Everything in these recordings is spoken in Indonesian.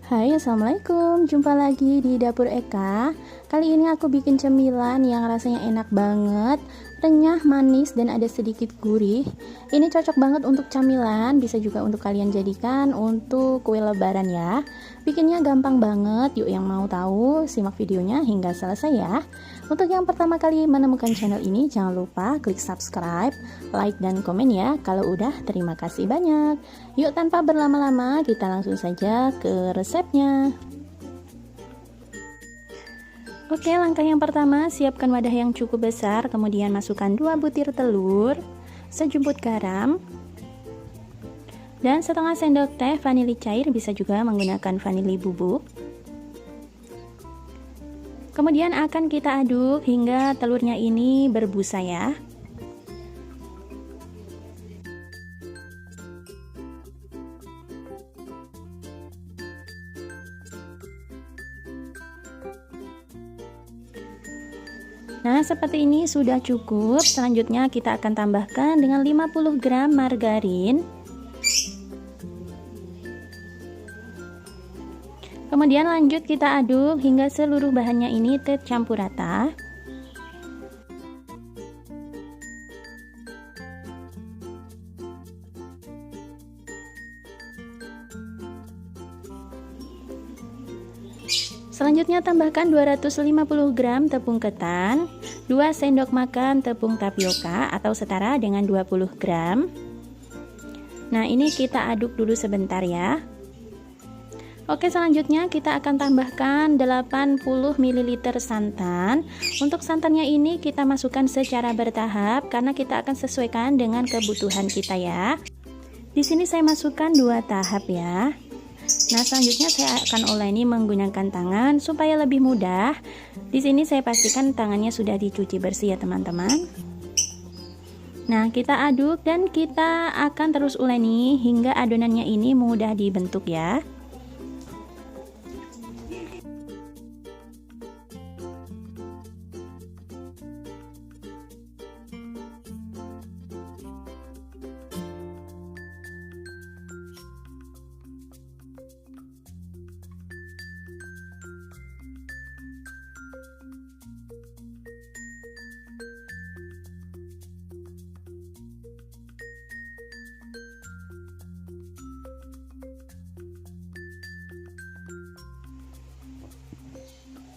Hai, assalamualaikum. Jumpa lagi di Dapur Eka. Kali ini aku bikin cemilan yang rasanya enak banget, renyah, manis, dan ada sedikit gurih. Ini cocok banget untuk camilan, bisa juga untuk kalian jadikan untuk kue lebaran ya. Bikinnya gampang banget. Yuk yang mau tahu, simak videonya hingga selesai ya. Untuk yang pertama kali menemukan channel ini, jangan lupa klik subscribe, like, dan komen ya. Kalau udah, terima kasih banyak. Yuk tanpa berlama-lama, kita langsung saja ke resepnya. Oke, langkah yang pertama, siapkan wadah yang cukup besar, kemudian masukkan 2 butir telur, sejumput garam, dan setengah sendok teh vanili cair, bisa juga menggunakan vanili bubuk. Kemudian akan kita aduk hingga telurnya ini berbusa ya. Nah, seperti ini sudah cukup. Selanjutnya kita akan tambahkan dengan 50 gram margarin. Kemudian lanjut kita aduk hingga seluruh bahannya ini tercampur rata. Selanjutnya tambahkan 250 gram tepung ketan, 2 sendok makan tepung tapioka atau setara dengan 20 gram. Nah, ini kita aduk dulu sebentar ya. Oke, selanjutnya kita akan tambahkan 80 ml santan. Untuk santannya ini kita masukkan secara bertahap karena kita akan sesuaikan dengan kebutuhan kita ya. Di sini saya masukkan 2 tahap ya. Nah, selanjutnya saya akan olah ini menggunakan tangan supaya lebih mudah. Di sini saya pastikan tangannya sudah dicuci bersih ya teman-teman. Nah, kita aduk dan kita akan terus uleni hingga adonannya ini mudah dibentuk ya.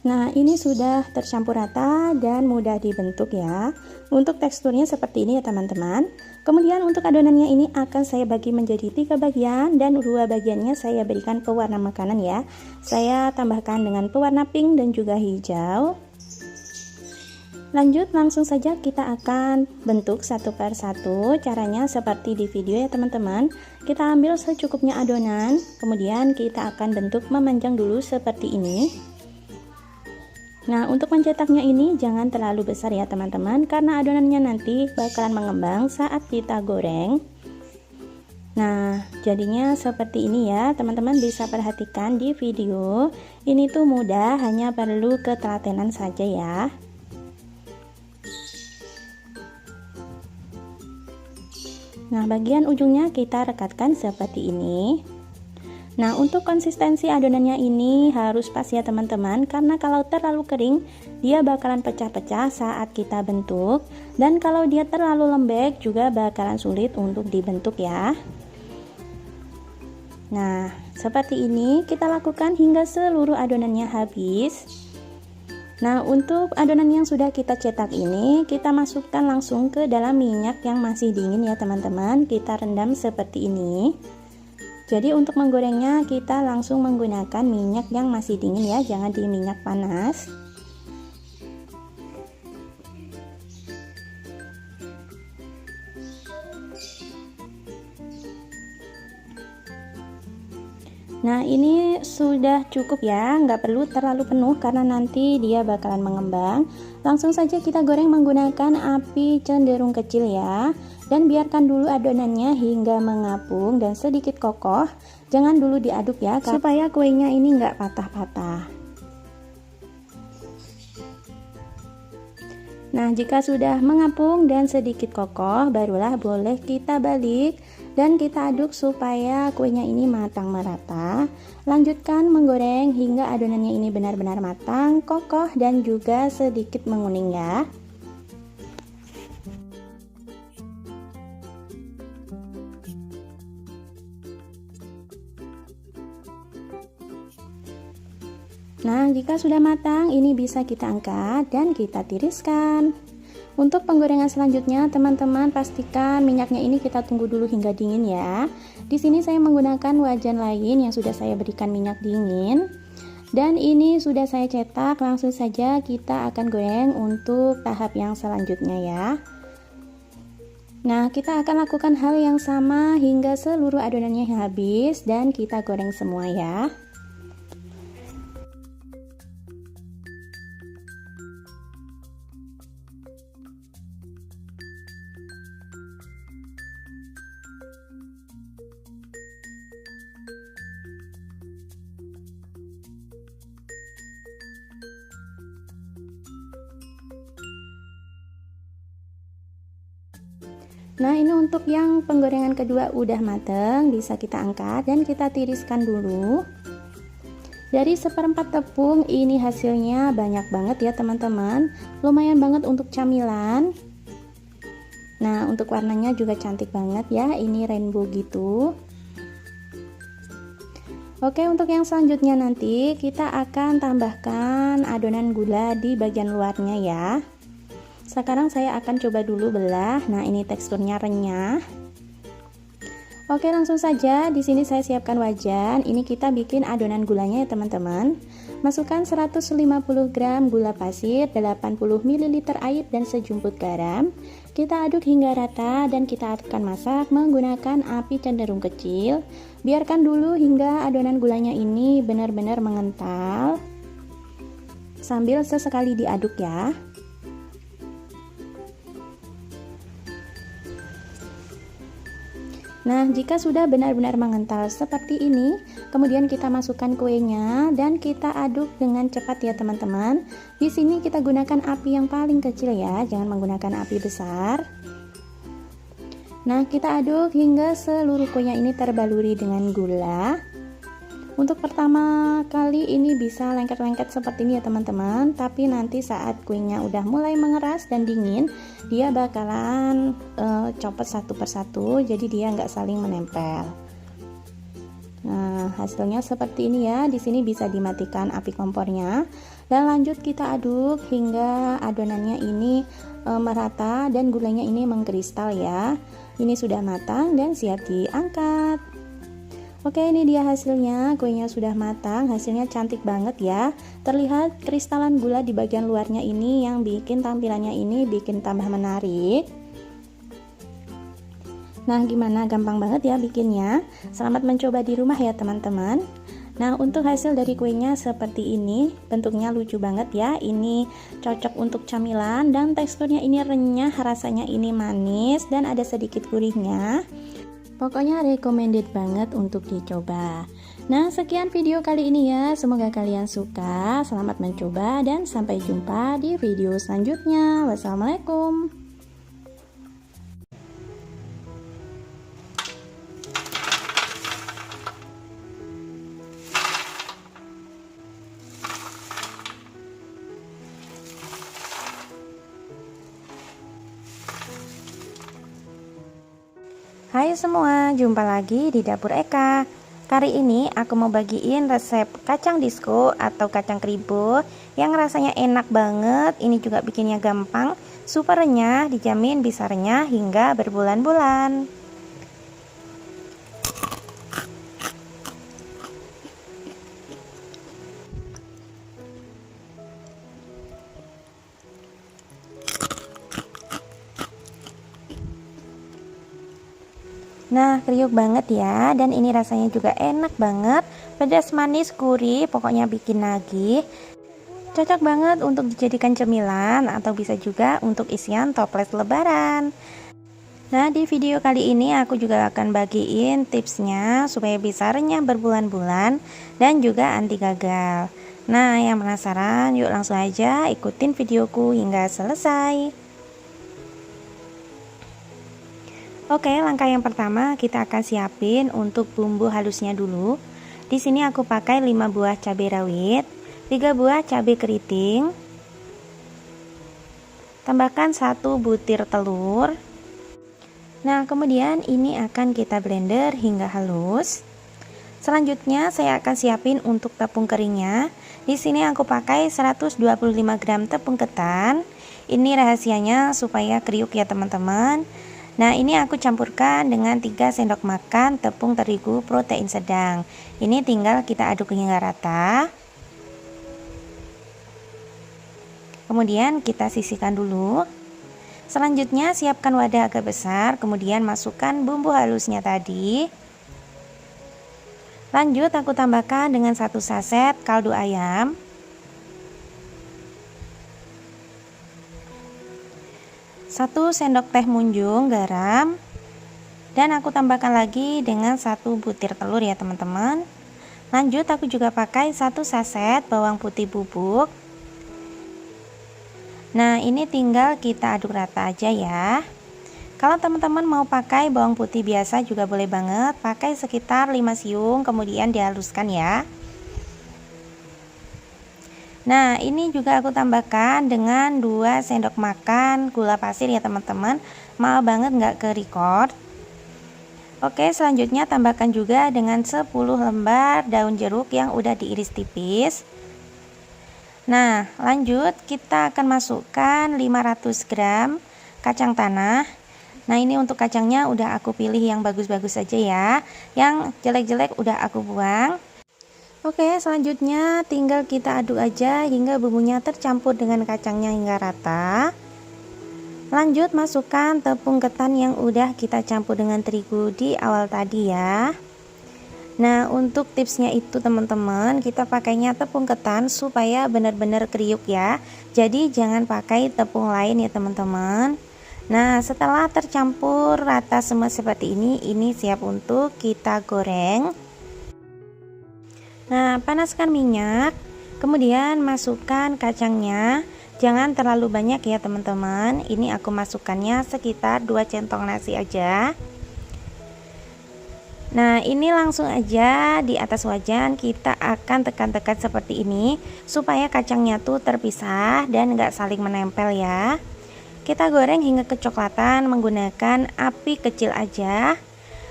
Nah, ini sudah tercampur rata dan mudah dibentuk ya. Untuk teksturnya seperti ini ya teman-teman. Kemudian untuk adonannya ini akan saya bagi menjadi 3 bagian dan 2 bagiannya saya berikan pewarna makanan ya. Saya tambahkan dengan pewarna pink dan juga hijau. Lanjut, langsung saja kita akan bentuk satu per satu. Caranya seperti di video ya teman-teman. Kita ambil secukupnya adonan, kemudian kita akan bentuk memanjang dulu seperti ini. Nah, untuk mencetaknya ini jangan terlalu besar ya teman-teman, karena adonannya nanti bakalan mengembang saat kita goreng. Nah, jadinya seperti ini ya teman-teman, bisa perhatikan di video. Ini tuh mudah, hanya perlu ketelatenan saja ya. Nah, bagian ujungnya kita rekatkan seperti ini. Nah, untuk konsistensi adonannya ini harus pas ya teman-teman, karena kalau terlalu kering dia bakalan pecah-pecah saat kita bentuk, dan kalau dia terlalu lembek juga bakalan sulit untuk dibentuk ya. Nah, seperti ini kita lakukan hingga seluruh adonannya habis. Nah, untuk adonan yang sudah kita cetak ini kita masukkan langsung ke dalam minyak yang masih dingin ya teman-teman. Kita rendam seperti ini. Jadi untuk menggorengnya kita langsung menggunakan minyak yang masih dingin ya, jangan di minyak panas. Nah, ini sudah cukup ya, nggak perlu terlalu penuh karena nanti dia bakalan mengembang. Langsung saja kita goreng menggunakan api cenderung kecil ya. Dan biarkan dulu adonannya hingga mengapung dan sedikit kokoh. Jangan dulu diaduk ya, supaya kuenya ini nggak patah-patah. Nah, jika sudah mengapung dan sedikit kokoh, barulah boleh kita balik dan kita aduk supaya kuenya ini matang merata. Lanjutkan menggoreng hingga adonannya ini benar-benar matang, kokoh, dan juga sedikit menguning ya. Nah, jika sudah matang, ini bisa kita angkat dan kita tiriskan. Untuk penggorengan selanjutnya, teman-teman pastikan minyaknya ini kita tunggu dulu hingga dingin ya. Di sini saya menggunakan wajan lain yang sudah saya berikan minyak dingin. Dan ini sudah saya cetak, langsung saja kita akan goreng untuk tahap yang selanjutnya ya. Nah, kita akan lakukan hal yang sama hingga seluruh adonannya habis dan kita goreng semua ya. Nah, ini untuk yang penggorengan kedua udah mateng, bisa kita angkat dan kita tiriskan dulu. Dari 1/4 tepung ini hasilnya banyak banget ya teman-teman, lumayan banget untuk camilan. Nah, untuk warnanya juga cantik banget ya, ini rainbow gitu. Oke, untuk yang selanjutnya nanti kita akan tambahkan adonan gula di bagian luarnya ya. Sekarang saya akan coba dulu belah. Nah, ini teksturnya renyah. Oke, langsung saja. Di sini saya siapkan wajan. Ini kita bikin adonan gulanya ya, teman-teman. Masukkan 150 gram gula pasir, 80 ml air dan sejumput garam. Kita aduk hingga rata dan kita akan masak menggunakan api cenderung kecil. Biarkan dulu hingga adonan gulanya ini benar-benar mengental. Sambil sesekali diaduk ya. Nah, jika sudah benar-benar mengental seperti ini, kemudian kita masukkan kuenya dan kita aduk dengan cepat ya teman-teman. Di sini kita gunakan api yang paling kecil ya, jangan menggunakan api besar. Nah, kita aduk hingga seluruh kuenya ini terbaluri dengan gula. Untuk pertama kali ini bisa lengket-lengket seperti ini ya teman-teman, tapi nanti saat kuenya udah mulai mengeras dan dingin, dia bakalan copot satu persatu, jadi dia nggak saling menempel. Nah, hasilnya seperti ini ya. Di sini bisa dimatikan api kompornya dan lanjut kita aduk hingga adonannya ini merata dan gulanya ini mengkristal ya. Ini sudah matang dan siap diangkat. Oke, ini dia hasilnya. Kuenya sudah matang, hasilnya cantik banget ya. Terlihat kristalan gula di bagian luarnya ini yang bikin tampilannya ini bikin tambah menarik. Nah, gimana? Gampang banget ya bikinnya. Selamat mencoba di rumah ya teman-teman. Nah, untuk hasil dari kuenya seperti ini, bentuknya lucu banget ya. Ini cocok untuk camilan dan teksturnya ini renyah, rasanya ini manis dan ada sedikit gurihnya. Pokoknya recommended banget untuk dicoba. Nah, sekian video kali ini ya. Semoga kalian suka. Selamat mencoba dan sampai jumpa di video selanjutnya. Wassalamualaikum. Hai semua, jumpa lagi di Dapur Eka. Kali ini aku mau bagiin resep kacang disco atau kacang kribo yang rasanya enak banget. Ini juga bikinnya gampang, super renyah, dijamin bisa renyah hingga berbulan-bulan. Nah, kriuk banget ya, dan ini rasanya juga enak banget, pedas manis gurih, pokoknya bikin nagih. Cocok banget untuk dijadikan cemilan atau bisa juga untuk isian toples lebaran. Nah, di video kali ini aku juga akan bagiin tipsnya supaya bisa renyah berbulan-bulan dan juga anti gagal. Nah, yang penasaran yuk langsung aja ikutin videoku hingga selesai. Oke, langkah yang pertama kita akan siapin untuk bumbu halusnya dulu. Di sini aku pakai 5 buah cabai rawit, 3 buah cabai keriting. Tambahkan 1 butir telur. Nah, kemudian ini akan kita blender hingga halus. Selanjutnya saya akan siapin untuk tepung keringnya. Di sini aku pakai 125 gram tepung ketan. Ini rahasianya supaya kriuk ya teman-teman. Nah, ini aku campurkan dengan 3 sendok makan tepung terigu protein sedang. Ini tinggal kita aduk hingga rata. Kemudian kita sisihkan dulu. Selanjutnya siapkan wadah agak besar, kemudian masukkan bumbu halusnya tadi. Lanjut aku tambahkan dengan 1 saset kaldu ayam. 1 sendok teh munjung garam. Dan aku tambahkan lagi dengan 1 butir telur ya teman-teman. Lanjut aku juga pakai 1 saset bawang putih bubuk. Nah, ini tinggal kita aduk rata aja ya. Kalau teman-teman mau pakai bawang putih biasa juga boleh banget, pakai sekitar 5 siung kemudian dihaluskan ya. Nah, ini juga aku tambahkan dengan 2 sendok makan gula pasir ya teman-teman. Maaf banget nggak ke record. Oke, selanjutnya tambahkan juga dengan 10 lembar daun jeruk yang udah diiris tipis. Nah, lanjut kita akan masukkan 500 gram kacang tanah. Nah, ini untuk kacangnya udah aku pilih yang bagus-bagus aja ya. Yang jelek-jelek udah aku buang. Oke, selanjutnya tinggal kita aduk aja hingga bumbunya tercampur dengan kacangnya hingga rata. Lanjut masukkan tepung ketan yang udah kita campur dengan terigu di awal tadi ya. Nah, untuk tipsnya itu teman-teman, kita pakainya tepung ketan supaya benar-benar kriuk ya. Jadi jangan pakai tepung lain ya teman-teman. Nah, setelah tercampur rata semua seperti ini siap untuk kita goreng. Nah, panaskan minyak, kemudian masukkan kacangnya. Jangan terlalu banyak ya teman-teman. Ini aku masukkannya sekitar 2 centong nasi aja. Nah, ini langsung aja di atas wajan kita akan tekan-tekan seperti ini supaya kacangnya tuh terpisah dan nggak saling menempel ya. Kita goreng hingga kecoklatan menggunakan api kecil aja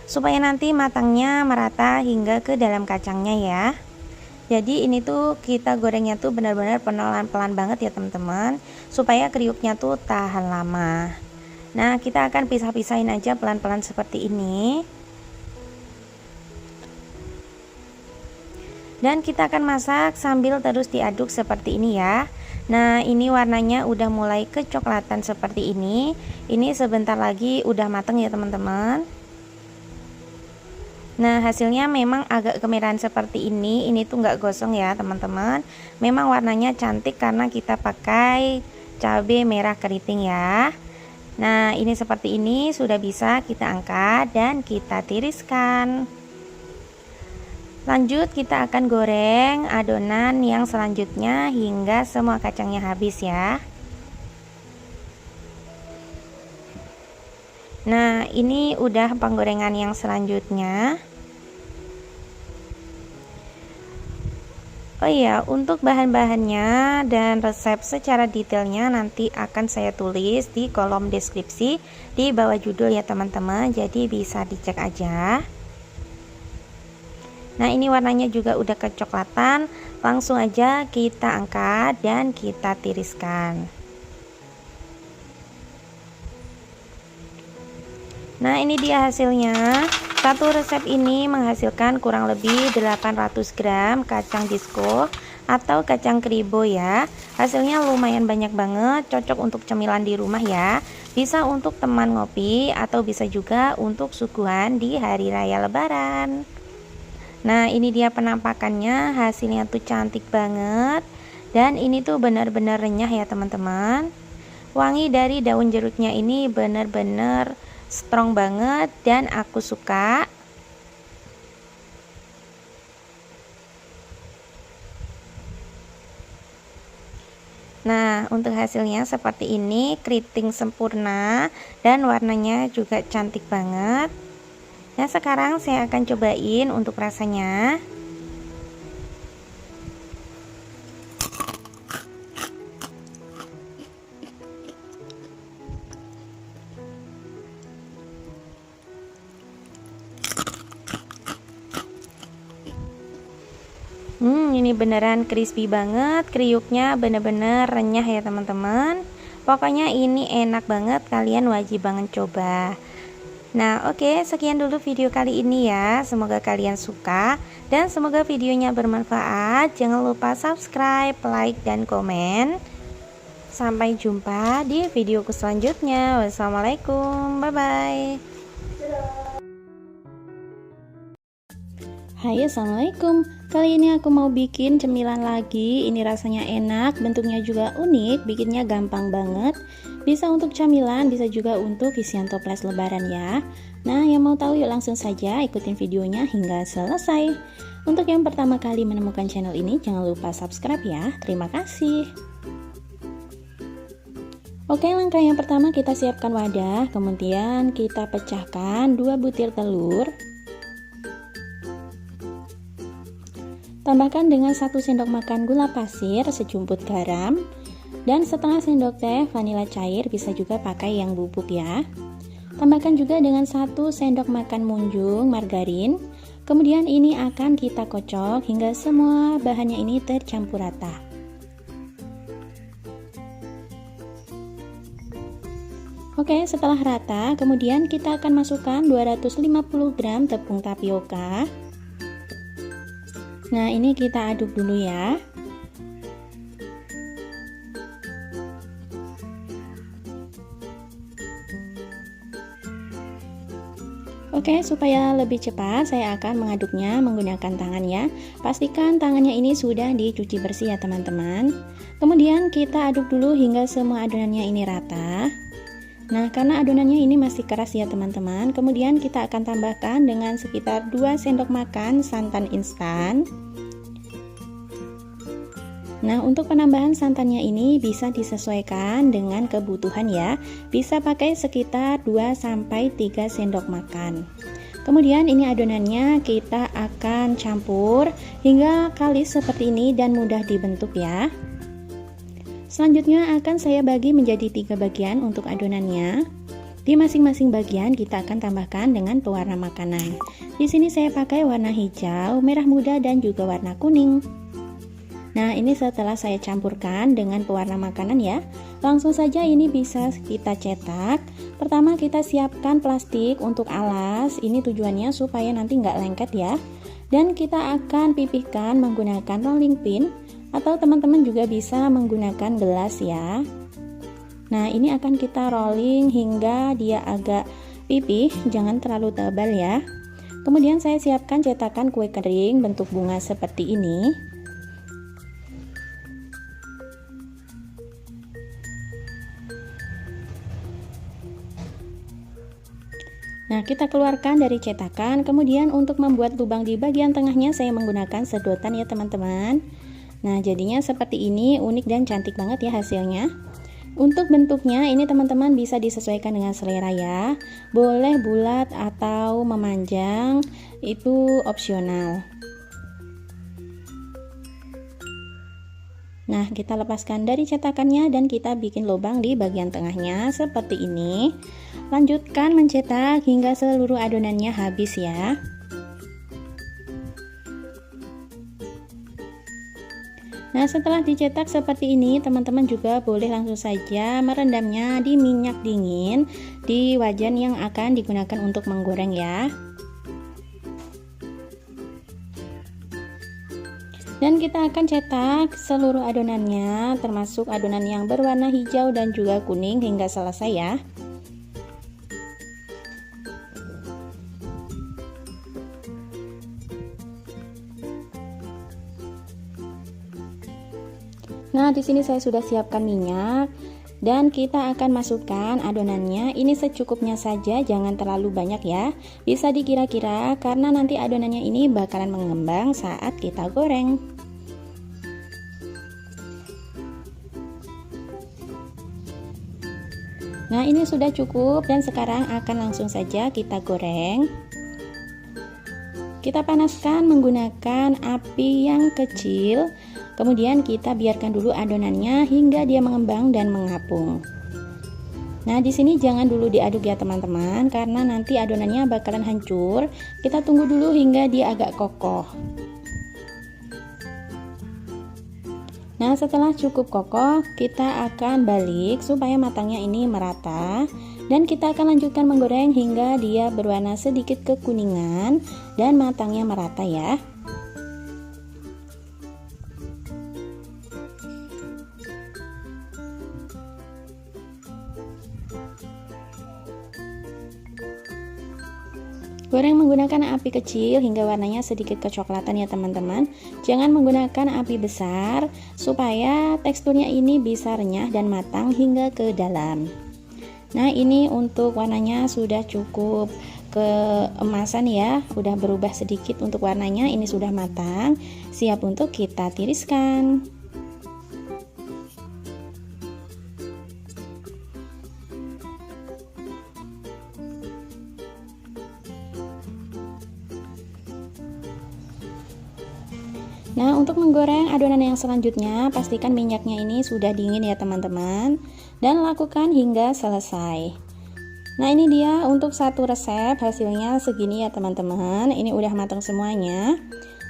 supaya nanti matangnya merata hingga ke dalam kacangnya ya. Jadi ini tuh kita gorengnya tuh benar-benar pelan-pelan banget ya teman-teman supaya kriuknya tuh tahan lama. Nah, kita akan pisah-pisahin aja pelan-pelan seperti ini. Dan kita akan masak sambil terus diaduk seperti ini ya. Nah, ini warnanya udah mulai kecoklatan seperti ini. Ini sebentar lagi udah mateng ya teman-teman. Nah, hasilnya memang agak kemerahan seperti ini. Ini tuh nggak gosong ya teman-teman. Memang warnanya cantik karena kita pakai cabai merah keriting ya. Nah, ini seperti ini sudah bisa kita angkat dan kita tiriskan. Lanjut kita akan goreng adonan yang selanjutnya hingga semua kacangnya habis ya. Nah, ini udah penggorengan yang selanjutnya. Oh iya, untuk bahan-bahannya dan resep secara detailnya nanti akan saya tulis di kolom deskripsi di bawah judul ya teman-teman. Jadi bisa dicek aja. Nah, ini warnanya juga udah kecoklatan. Langsung aja kita angkat dan kita tiriskan. Nah, ini dia hasilnya. Satu resep ini menghasilkan kurang lebih 800 gram kacang disco atau kacang kribo ya. Hasilnya lumayan banyak banget, cocok untuk cemilan di rumah ya. Bisa untuk teman ngopi atau bisa juga untuk suguhan di hari raya lebaran. Nah, ini dia penampakannya, hasilnya tuh cantik banget. Dan ini tuh benar-benar renyah ya teman-teman. Wangi dari daun jeruknya ini benar-benar strong banget dan aku suka. Nah, untuk hasilnya seperti ini, keriting sempurna dan warnanya juga cantik banget. Nah, sekarang saya akan cobain untuk rasanya. Ini beneran crispy banget, kriuknya bener-bener renyah ya teman-teman. Pokoknya ini enak banget, kalian wajib banget coba. Nah, oke, sekian dulu video kali ini ya. Semoga kalian suka dan semoga videonya bermanfaat. Jangan lupa subscribe, like, dan komen. Sampai jumpa di videoku selanjutnya. Wassalamualaikum, bye-bye. Hai, assalamualaikum. Kali ini aku mau bikin cemilan lagi. Ini rasanya enak, bentuknya juga unik, bikinnya gampang banget. Bisa untuk camilan, bisa juga untuk isian toples lebaran ya. Nah, yang mau tahu yuk langsung saja ikutin videonya hingga selesai. Untuk yang pertama kali menemukan channel ini, jangan lupa subscribe ya. Terima kasih. Oke, langkah yang pertama kita siapkan wadah, kemudian kita pecahkan 2 butir telur. Tambahkan dengan 1 sendok makan gula pasir, sejumput garam, dan setengah sendok teh vanila cair, bisa juga pakai yang bubuk ya. Tambahkan juga dengan 1 sendok makan munjung margarin. Kemudian ini akan kita kocok hingga semua bahannya ini tercampur rata. Oke, setelah rata, kemudian kita akan masukkan 250 gram tepung tapioka. Nah, ini kita aduk dulu ya. Oke, supaya lebih cepat saya akan mengaduknya menggunakan tangan ya. Pastikan tangannya ini sudah dicuci bersih ya teman-teman. Kemudian kita aduk dulu hingga semua adonannya ini rata. Nah, karena adonannya ini masih keras ya teman-teman, kemudian kita akan tambahkan dengan sekitar 2 sendok makan santan instan. Nah, untuk penambahan santannya ini bisa disesuaikan dengan kebutuhan ya. Bisa pakai sekitar 2-3 sendok makan. Kemudian ini adonannya kita akan campur hingga kalis seperti ini dan mudah dibentuk ya. Selanjutnya akan saya bagi menjadi 3 bagian untuk adonannya. Di masing-masing bagian kita akan tambahkan dengan pewarna makanan. Di sini saya pakai warna hijau, merah muda dan juga warna kuning. Nah, ini setelah saya campurkan dengan pewarna makanan ya. Langsung saja ini bisa kita cetak. Pertama kita siapkan plastik untuk alas. Ini tujuannya supaya nanti nggak lengket ya. Dan kita akan pipihkan menggunakan rolling pin. Atau teman-teman juga bisa menggunakan gelas ya. Nah, ini akan kita rolling hingga dia agak pipih, jangan terlalu tebal ya. Kemudian saya siapkan cetakan kue kering bentuk bunga seperti ini. Nah, kita keluarkan dari cetakan. Kemudian untuk membuat lubang di bagian tengahnya saya menggunakan sedotan ya teman-teman. Nah, jadinya seperti ini, unik dan cantik banget ya hasilnya. Untuk bentuknya ini teman-teman bisa disesuaikan dengan selera ya. Boleh bulat atau memanjang, itu opsional. Nah, kita lepaskan dari cetakannya dan kita bikin lubang di bagian tengahnya seperti ini. Lanjutkan mencetak hingga seluruh adonannya habis ya. Nah, setelah dicetak seperti ini, teman-teman juga boleh langsung saja merendamnya di minyak dingin di wajan yang akan digunakan untuk menggoreng ya. Dan kita akan cetak seluruh adonannya, termasuk adonan yang berwarna hijau dan juga kuning hingga selesai ya. Nah, di sini saya sudah siapkan minyak dan kita akan masukkan adonannya. Ini secukupnya saja, jangan terlalu banyak ya. Bisa dikira-kira karena nanti adonannya ini bakalan mengembang saat kita goreng. Nah, ini sudah cukup dan sekarang akan langsung saja kita goreng. Kita panaskan menggunakan api yang kecil. Kemudian kita biarkan dulu adonannya hingga dia mengembang dan mengapung. Nah, di sini jangan dulu diaduk ya teman-teman, karena nanti adonannya bakalan hancur. Kita tunggu dulu hingga dia agak kokoh. Nah, setelah cukup kokoh, kita akan balik supaya matangnya ini merata. Dan kita akan lanjutkan menggoreng hingga dia berwarna sedikit kekuningan dan matangnya merata ya. Goreng menggunakan api kecil hingga warnanya sedikit kecoklatan ya teman-teman. Jangan menggunakan api besar supaya teksturnya ini bisa renyah dan matang hingga ke dalam. Nah, ini untuk warnanya sudah cukup keemasan ya, udah berubah sedikit untuk warnanya. Ini sudah matang, siap untuk kita tiriskan. Nah, untuk menggoreng adonan yang selanjutnya, pastikan minyaknya ini sudah dingin ya teman-teman, dan lakukan hingga selesai. Nah, ini dia untuk satu resep, hasilnya segini ya teman-teman. Ini udah matang semuanya,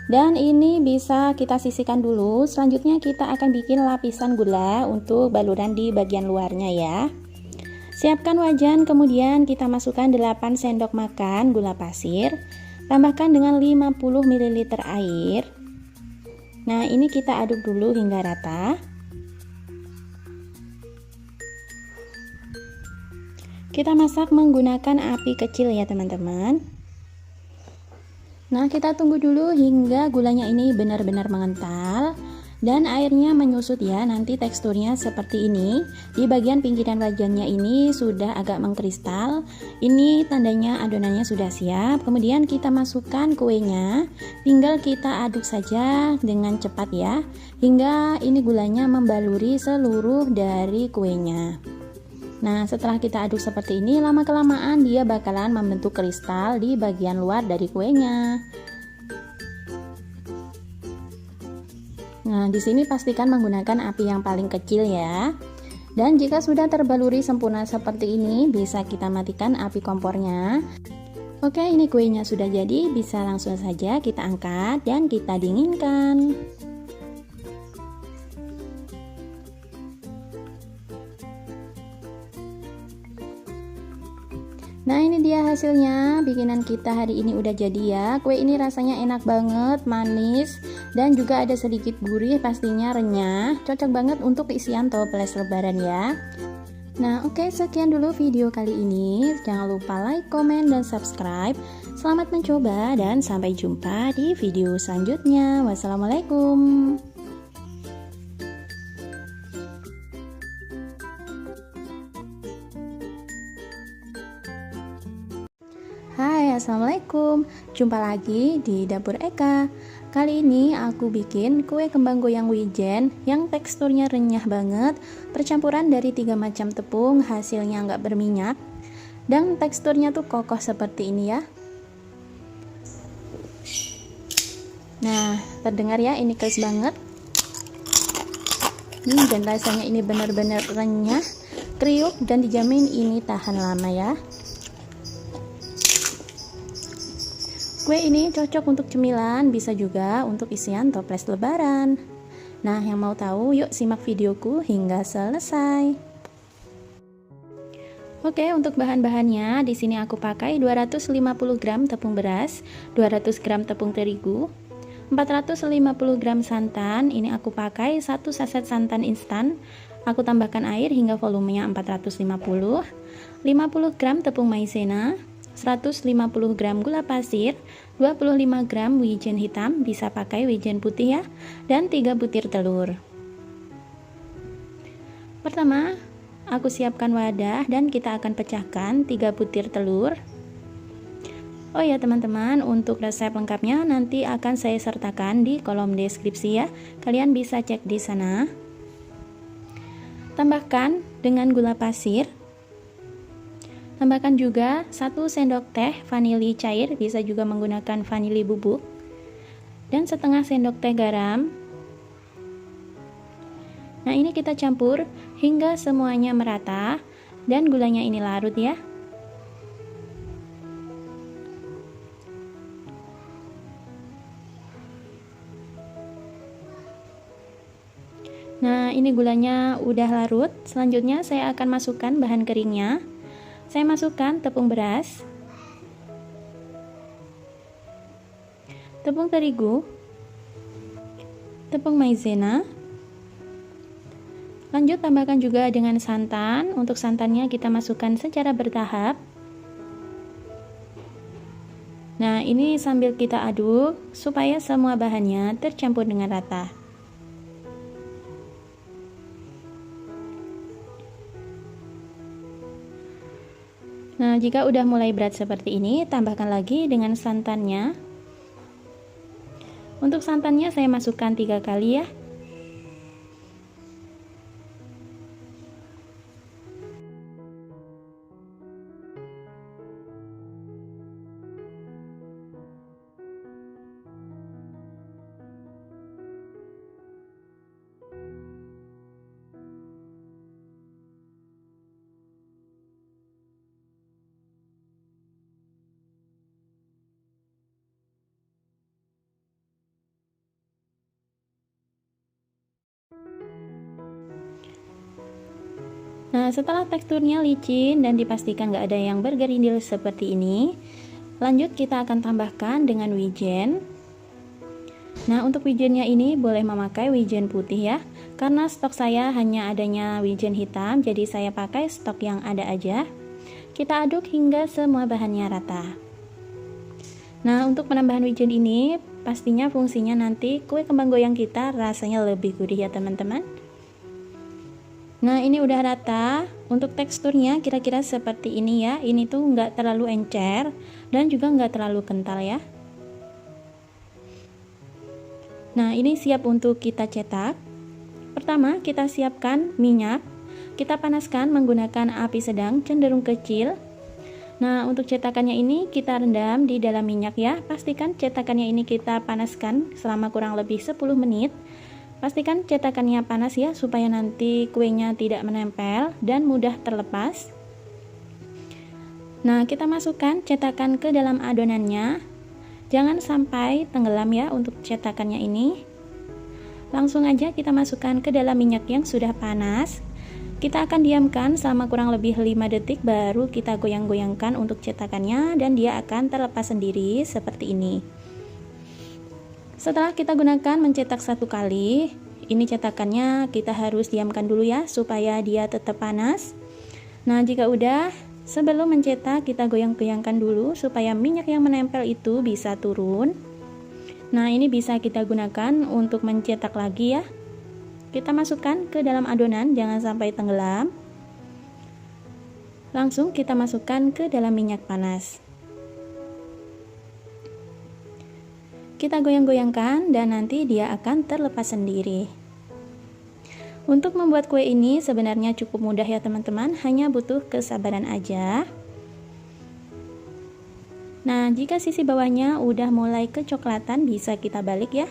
dan ini bisa kita sisihkan dulu. Selanjutnya kita akan bikin lapisan gula untuk baluran di bagian luarnya ya. Siapkan wajan, kemudian kita masukkan 8 sendok makan gula pasir, tambahkan dengan 50 ml air. Nah, ini kita aduk dulu hingga rata. Kita masak menggunakan api kecil ya teman-teman. Nah, kita tunggu dulu hingga gulanya ini benar-benar mengental dan airnya menyusut ya. Nanti teksturnya seperti ini. Di bagian pinggiran wajannya ini sudah agak mengkristal. Ini tandanya adonannya sudah siap. Kemudian kita masukkan kuenya. Tinggal kita aduk saja dengan cepat ya, hingga ini gulanya membaluri seluruh dari kuenya. Nah, setelah kita aduk seperti ini, lama-kelamaan dia bakalan membentuk kristal di bagian luar dari kuenya. Nah, di sini pastikan menggunakan api yang paling kecil ya. Dan jika sudah terbaluri sempurna seperti ini, bisa kita matikan api kompornya. Oke, ini kuenya sudah jadi, bisa langsung saja kita angkat dan kita dinginkan. Nah, ini dia hasilnya. Bikinan kita hari ini udah jadi ya. Kue ini rasanya enak banget, manis, dan juga ada sedikit gurih, pastinya renyah. Cocok banget untuk isian toples lebaran ya. Nah, oke, sekian dulu video kali ini. Jangan lupa like, komen, dan subscribe. Selamat mencoba dan sampai jumpa di video selanjutnya. Wassalamualaikum. Hai, assalamualaikum. Jumpa lagi di Dapur Eka. Kali ini aku bikin kue kembang goyang wijen yang teksturnya renyah banget, percampuran dari 3 macam tepung, hasilnya nggak berminyak, dan teksturnya tuh kokoh seperti ini ya. Nah, terdengar ya, ini keras banget. Dan rasanya ini benar-benar renyah, kriuk, dan dijamin ini tahan lama ya. Kue ini cocok untuk cemilan, bisa juga untuk isian toples lebaran. Nah, yang mau tahu, yuk simak videoku hingga selesai. Oke, untuk bahan-bahannya di sini aku pakai 250 gram tepung beras, 200 gram tepung terigu, 450 gram santan. Ini aku pakai 1 saset santan instan. Aku tambahkan air hingga volumenya 450, 50 gram tepung maizena, 150 gram gula pasir, 25 gram wijen hitam, bisa pakai wijen putih ya, dan 3 butir telur. Pertama, aku siapkan wadah dan kita akan pecahkan 3 butir telur. Oh ya teman-teman, untuk resep lengkapnya nanti akan saya sertakan di kolom deskripsi ya. Kalian bisa cek di sana. Tambahkan dengan gula pasir. Tambahkan juga 1 sendok teh vanili cair, bisa juga menggunakan vanili bubuk, dan setengah sendok teh garam. Nah, ini kita campur hingga semuanya merata dan gulanya ini larut ya. Nah, ini gulanya udah larut. Selanjutnya saya akan masukkan bahan keringnya. Saya masukkan tepung beras, tepung terigu, tepung maizena. Lanjut tambahkan juga dengan santan. Untuk santannya kita masukkan secara bertahap. Nah, ini sambil kita aduk supaya semua bahannya tercampur dengan rata. Nah, jika udah mulai berat seperti ini, tambahkan lagi dengan santannya. Untuk santannya saya masukkan 3 kali ya. Nah, setelah teksturnya licin dan dipastikan nggak ada yang bergerindil seperti ini, lanjut kita akan tambahkan dengan wijen. Nah, untuk wijennya ini boleh memakai wijen putih ya, karena stok saya hanya adanya wijen hitam, jadi saya pakai stok yang ada aja. Kita aduk hingga semua bahannya rata. Nah, untuk penambahan wijen ini pastinya fungsinya nanti kue kembang goyang kita rasanya lebih gurih ya teman-teman. Nah, ini udah rata. Untuk teksturnya kira-kira seperti ini ya. Ini tuh nggak terlalu encer dan juga nggak terlalu kental ya. Nah, ini siap untuk kita cetak. Pertama, kita siapkan minyak. Kita panaskan menggunakan api sedang cenderung kecil. Nah, untuk cetakannya ini kita rendam di dalam minyak ya. Pastikan cetakannya ini kita panaskan selama kurang lebih 10 menit. Pastikan cetakannya panas ya, supaya nanti kuenya tidak menempel dan mudah terlepas. Nah, kita masukkan cetakan ke dalam adonannya. Jangan sampai tenggelam ya untuk cetakannya ini. Langsung aja kita masukkan ke dalam minyak yang sudah panas. Kita akan diamkan selama kurang lebih 5 detik, baru kita goyang-goyangkan untuk cetakannya dan dia akan terlepas sendiri seperti ini. Setelah kita gunakan mencetak 1 kali, ini cetakannya kita harus diamkan dulu ya, supaya dia tetap panas. Nah, jika udah, sebelum mencetak kita goyang-goyangkan dulu supaya minyak yang menempel itu bisa turun. Nah, ini bisa kita gunakan untuk mencetak lagi ya. Kita masukkan ke dalam adonan, jangan sampai tenggelam. Langsung kita masukkan ke dalam minyak panas. Kita goyang-goyangkan dan nanti dia akan terlepas sendiri. Untuk membuat kue ini sebenarnya cukup mudah ya teman-teman, hanya butuh kesabaran aja. Nah, jika sisi bawahnya udah mulai kecoklatan, bisa kita balik ya.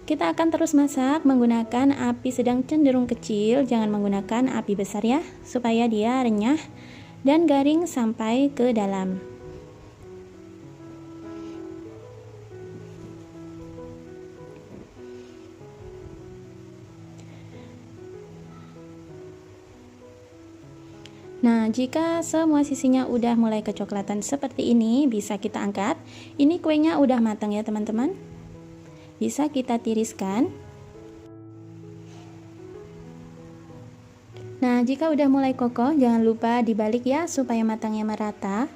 Kita akan terus masak menggunakan api sedang cenderung kecil, jangan menggunakan api besar ya, supaya dia renyah dan garing sampai ke dalam. Nah, jika semua sisinya udah mulai kecoklatan seperti ini, bisa kita angkat. Ini kuenya udah matang ya teman-teman. Bisa kita tiriskan. Nah, jika udah mulai kokoh, jangan lupa dibalik ya, supaya matangnya merata.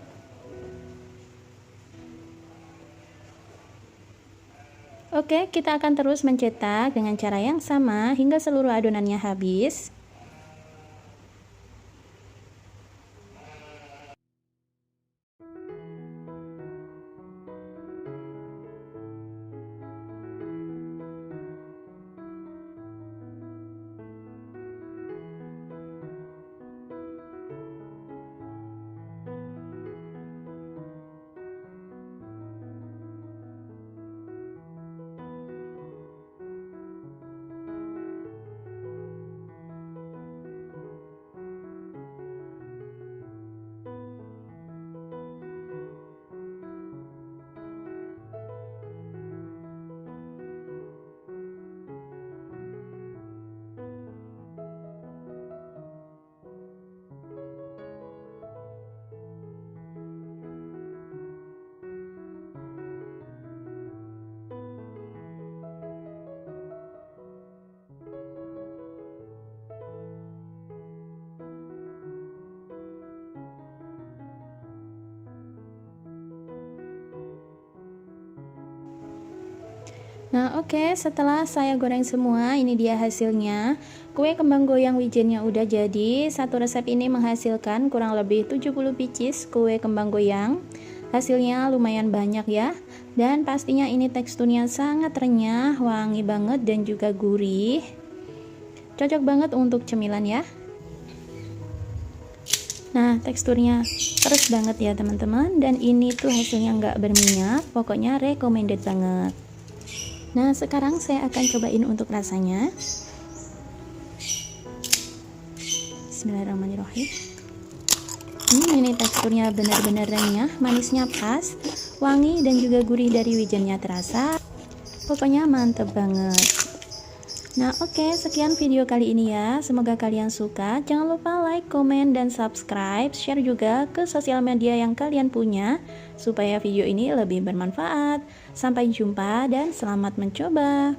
Oke, kita akan terus mencetak dengan cara yang sama hingga seluruh adonannya habis. Nah oke, setelah saya goreng semua, ini dia hasilnya. Kue kembang goyang wijennya udah jadi. Satu resep ini menghasilkan kurang lebih 70 pieces kue kembang goyang. Hasilnya lumayan banyak ya. Dan pastinya ini teksturnya sangat renyah, wangi banget dan juga gurih. Cocok banget untuk cemilan ya. Nah teksturnya keras banget ya teman-teman. Dan ini tuh hasilnya nggak berminyak. Pokoknya recommended banget. Nah sekarang saya akan cobain untuk rasanya. Bismillahirrahmanirrahim. Ini teksturnya benar-benar renyah, manisnya pas, wangi dan juga gurih dari wijennya terasa. Pokoknya mantep banget. Nah oke, sekian video kali ini ya. Semoga kalian suka. Jangan lupa like, komen, dan subscribe. Share juga ke sosial media yang kalian punya, supaya video ini lebih bermanfaat. Sampai jumpa dan selamat mencoba.